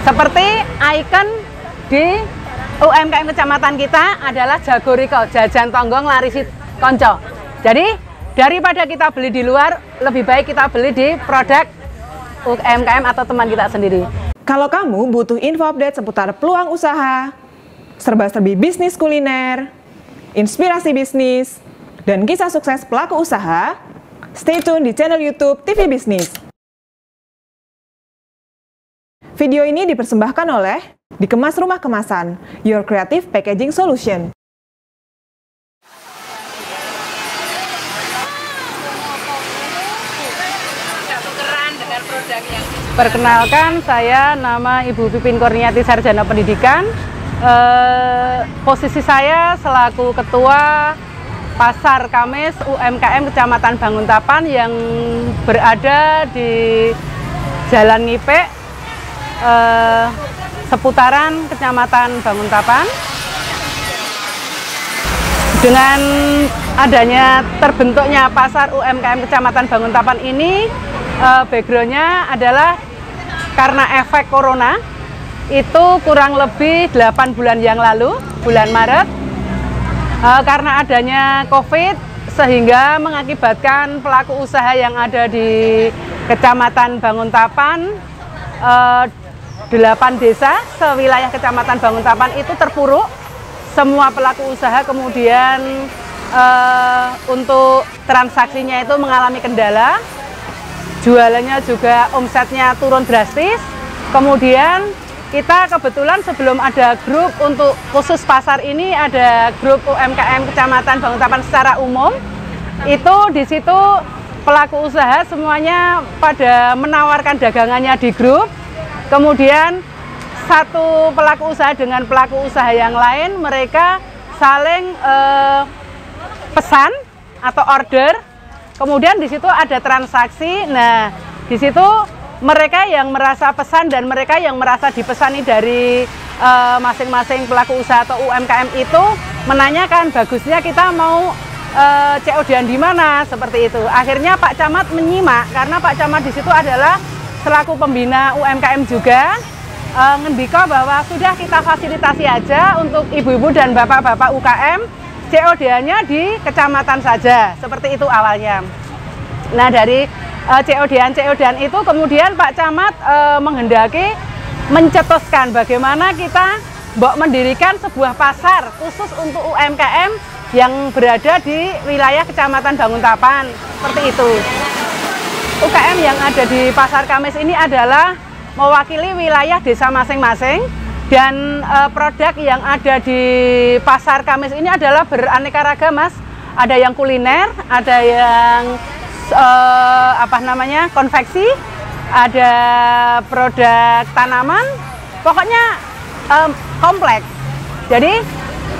Seperti ikon di UMKM kecamatan kita adalah Jago Riko, jajan tonggong larisi konco. Jadi daripada kita beli di luar, lebih baik kita beli di produk UMKM atau teman kita sendiri. Kalau kamu butuh info update seputar peluang usaha, serba-serbi bisnis kuliner, inspirasi bisnis, dan kisah sukses pelaku usaha, stay tune di channel YouTube TV Bisnis. Video ini dipersembahkan oleh Dikemas Rumah Kemasan, Your Creative Packaging Solution. Perkenalkan, saya nama Ibu Pipin Kurniati, Sarjana Pendidikan. Posisi saya selaku Ketua Pasar Kamis UMKM Kecamatan Banguntapan yang berada di Jalan Ngipek, seputaran Kecamatan Banguntapan. Dengan adanya terbentuknya Pasar UMKM Kecamatan Banguntapan ini, backgroundnya adalah karena efek corona. Itu kurang lebih 8 bulan yang lalu, bulan Maret, karena adanya COVID sehingga mengakibatkan pelaku usaha yang ada di Kecamatan Banguntapan, 8 desa sewilayah Kecamatan Banguntapan itu terpuruk. Semua pelaku usaha kemudian untuk transaksinya itu mengalami kendala, jualannya juga omsetnya turun drastis. Kemudian kita kebetulan sebelum ada grup untuk khusus pasar ini, ada grup UMKM Kecamatan Banguntapan secara umum. Itu di situ pelaku usaha semuanya pada menawarkan dagangannya di grup. Kemudian satu pelaku usaha dengan pelaku usaha yang lain, mereka saling pesan atau order. Kemudian di situ ada transaksi. Nah, di situ mereka yang merasa pesan dan mereka yang merasa dipesani dari masing-masing pelaku usaha atau UMKM itu menanyakan, bagusnya kita mau COD-an di mana, seperti itu. Akhirnya Pak Camat menyimak, karena Pak Camat di situ adalah selaku pembina UMKM juga, ngendika bahwa sudah kita fasilitasi aja untuk ibu-ibu dan bapak-bapak UKM, COD-nya di kecamatan saja, seperti itu awalnya. Nah, dari COD-an itu kemudian Pak Camat menghendaki mencetuskan bagaimana kita mendirikan sebuah pasar khusus untuk UMKM yang berada di wilayah Kecamatan Banguntapan, seperti itu. UKM yang ada di Pasar Kamis ini adalah mewakili wilayah desa masing-masing, dan produk yang ada di Pasar Kamis ini adalah beraneka ragam, Mas. Ada yang kuliner, ada yang konveksi, ada produk tanaman, pokoknya kompleks. Jadi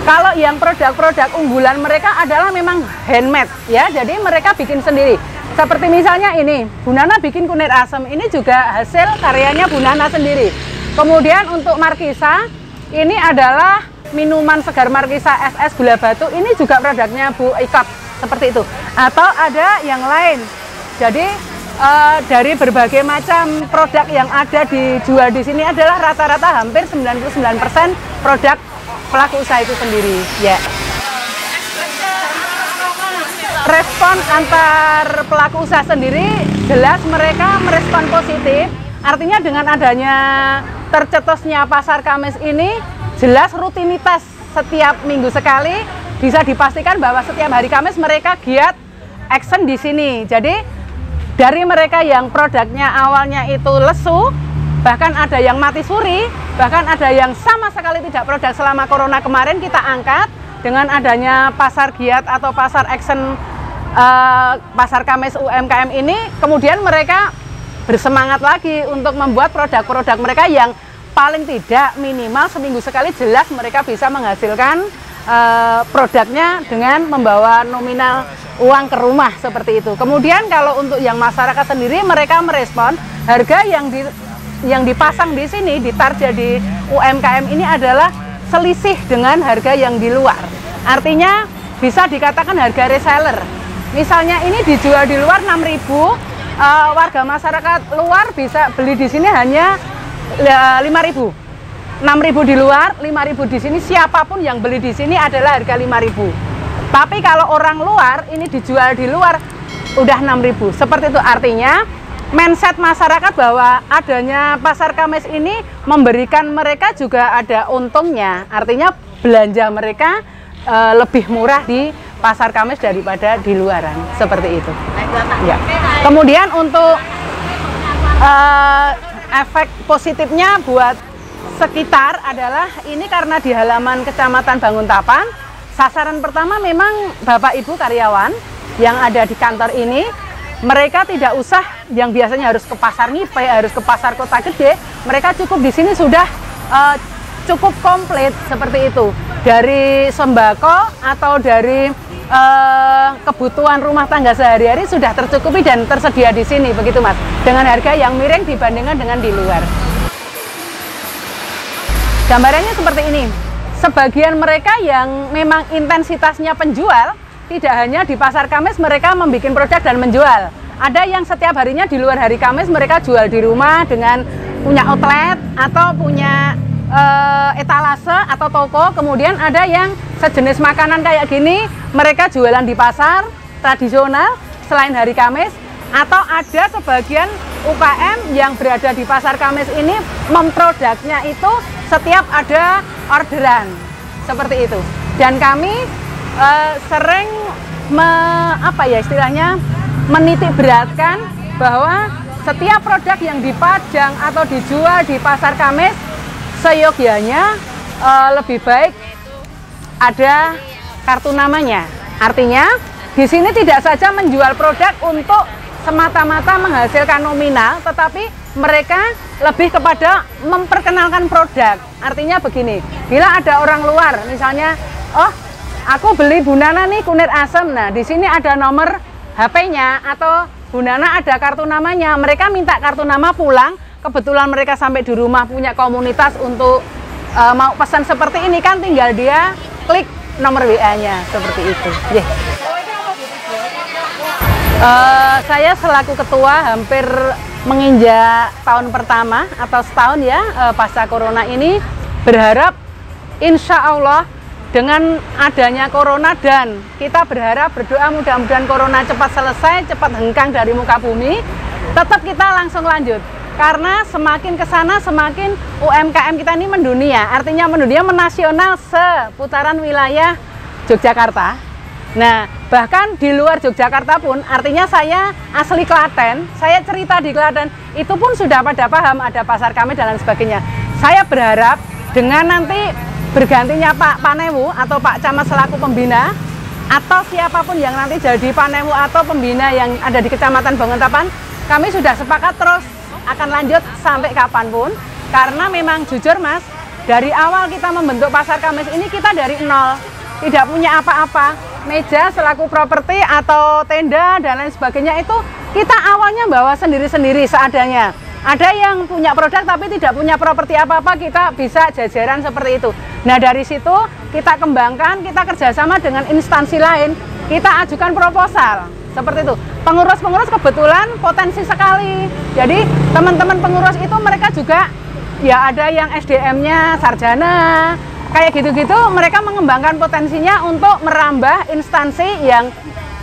kalau yang produk-produk unggulan mereka adalah memang handmade, ya. Jadi mereka bikin sendiri. Seperti misalnya ini, Bu Nana bikin kunir asem, ini juga hasil karyanya Bu Nana sendiri. Kemudian untuk Markisa, ini adalah minuman segar Markisa SS gula batu, ini juga produknya Bu Ikot, seperti itu. Atau ada yang lain. Jadi dari berbagai macam produk yang ada dijual di sini adalah rata-rata hampir 99% produk pelaku usaha itu sendiri, ya. Respon antar pelaku usaha sendiri jelas mereka merespon positif. Artinya dengan adanya tercetusnya Pasar Kamis ini, jelas rutinitas setiap minggu sekali bisa dipastikan bahwa setiap hari Kamis mereka giat action di sini. Jadi dari mereka yang produknya awalnya itu lesu, bahkan ada yang mati suri, bahkan ada yang sama sekali tidak produk selama corona kemarin, kita angkat dengan adanya pasar giat atau pasar action Pasar Kamis UMKM ini. Kemudian mereka bersemangat lagi untuk membuat produk-produk mereka yang paling tidak minimal seminggu sekali, jelas mereka bisa menghasilkan produknya dengan membawa nominal uang ke rumah, seperti itu. Kemudian kalau untuk yang masyarakat sendiri, mereka merespon harga yang dipasang di sini, ditarja di UMKM ini adalah selisih dengan harga yang di luar. Artinya bisa dikatakan harga reseller. Misalnya ini dijual di luar 6.000, warga masyarakat luar bisa beli di sini hanya 5.000. 6.000 di luar, 5.000 di sini. Siapapun yang beli di sini adalah harga 5.000. Tapi kalau orang luar ini dijual di luar udah 6.000. Seperti itu, artinya mindset masyarakat bahwa adanya pasar Kamis ini memberikan mereka juga ada untungnya. Artinya belanja mereka lebih murah di pasar Kamis daripada di luaran. Seperti itu. Ya. Kemudian untuk efek positifnya buat sekitar adalah ini karena di halaman Kecamatan Banguntapan, sasaran pertama memang Bapak Ibu karyawan yang ada di kantor ini. Mereka tidak usah yang biasanya harus ke pasar Ngipe, harus ke pasar Kota Gede, mereka cukup di sini sudah cukup komplit seperti itu. Dari sembako atau dari kebutuhan rumah tangga sehari-hari sudah tercukupi dan tersedia di sini, begitu Mas. Dengan harga yang miring dibandingkan dengan di luar. Gambarannya seperti ini, sebagian mereka yang memang intensitasnya penjual, tidak hanya di pasar Kamis mereka membuat produk dan menjual. Ada yang setiap harinya di luar hari Kamis mereka jual di rumah dengan punya outlet atau punya etalase atau toko. Kemudian ada yang sejenis makanan kayak gini, mereka jualan di pasar tradisional selain hari Kamis. Atau ada sebagian UKM yang berada di pasar Kamis ini memproduknya itu setiap ada orderan seperti itu. Dan kami sering menitik beratkan bahwa setiap produk yang dipajang atau dijual di pasar Kamis seyogyanya lebih baik ada kartu namanya. Artinya di sini tidak saja menjual produk untuk semata-mata menghasilkan nominal, tetapi mereka lebih kepada memperkenalkan produk. Artinya begini, bila ada orang luar, misalnya, oh aku beli Bu Nana nih kunir asem, nah di sini ada nomor HP-nya atau Bu Nana ada kartu namanya, mereka minta kartu nama pulang, kebetulan mereka sampai di rumah punya komunitas untuk mau pesan seperti ini kan, tinggal dia klik nomor WA-nya, seperti itu. Yeah. Saya selaku ketua hampir menginjak tahun pertama atau setahun ya pasca corona ini, berharap insya Allah dengan adanya corona, dan kita berharap berdoa mudah-mudahan corona cepat selesai, cepat hengkang dari muka bumi, tetap kita langsung lanjut. Karena semakin ke sana semakin UMKM kita ini mendunia, artinya mendunia, menasional seputaran wilayah Yogyakarta. Nah, bahkan di luar Yogyakarta pun, artinya saya asli Klaten, saya cerita di Klaten, itu pun sudah pada paham ada pasar Kamis dan lain sebagainya. Saya berharap dengan nanti bergantinya Pak Panewu atau Pak Camat selaku pembina, atau siapapun yang nanti jadi Panewu atau pembina yang ada di Kecamatan Banguntapan, kami sudah sepakat terus akan lanjut sampai kapanpun. Karena memang jujur Mas, dari awal kita membentuk pasar Kamis ini kita dari nol, tidak punya apa-apa. Meja selaku properti atau tenda dan lain sebagainya itu kita awalnya bawa sendiri-sendiri seadanya. Ada yang punya produk tapi tidak punya properti apa-apa, kita bisa jajaran seperti itu. Nah dari situ kita kembangkan, kita kerjasama dengan instansi lain, kita ajukan proposal seperti itu. Pengurus-pengurus kebetulan potensi sekali. Jadi teman-teman pengurus itu mereka juga ya ada yang SDM-nya sarjana, kayak gitu-gitu, mereka mengembangkan potensinya untuk merambah instansi yang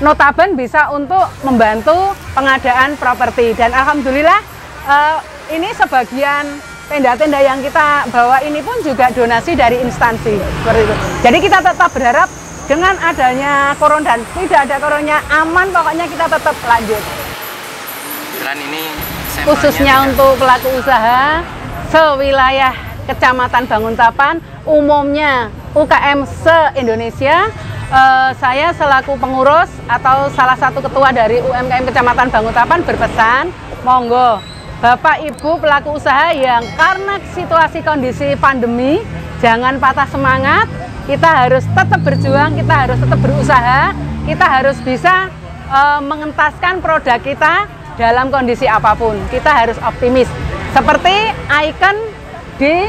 notaben bisa untuk membantu pengadaan properti. Dan alhamdulillah ini sebagian tenda-tenda yang kita bawa ini pun juga donasi dari instansi seperti itu. Jadi kita tetap berharap dengan adanya corona dan tidak ada coronanya, aman, pokoknya kita tetap lanjut. Ini khususnya untuk pelaku usaha sewilayah Kecamatan Banguntapan, umumnya UKM se-Indonesia, saya selaku pengurus atau salah satu ketua dari UMKM Kecamatan Banguntapan berpesan, monggo Bapak Ibu pelaku usaha yang karena situasi kondisi pandemi, jangan patah semangat, kita harus tetap berjuang, kita harus tetap berusaha, kita harus bisa mengentaskan produk kita dalam kondisi apapun, kita harus optimis. Seperti ikon di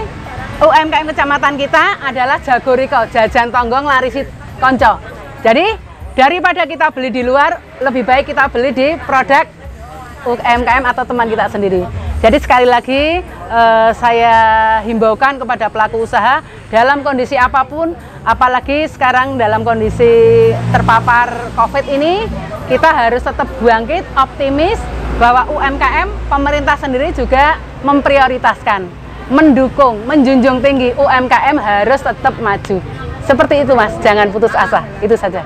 UMKM kecamatan kita adalah Jago Riko, jajan tonggong larisi konco. Jadi daripada kita beli di luar, lebih baik kita beli di produk UMKM atau teman kita sendiri. Jadi sekali lagi saya himbaukan kepada pelaku usaha dalam kondisi apapun, apalagi sekarang dalam kondisi terpapar COVID ini, kita harus tetap bangkit, optimis bahwa UMKM, pemerintah sendiri juga memprioritaskan, mendukung, menjunjung tinggi UMKM harus tetap maju. Seperti itu Mas, jangan putus asa, itu saja.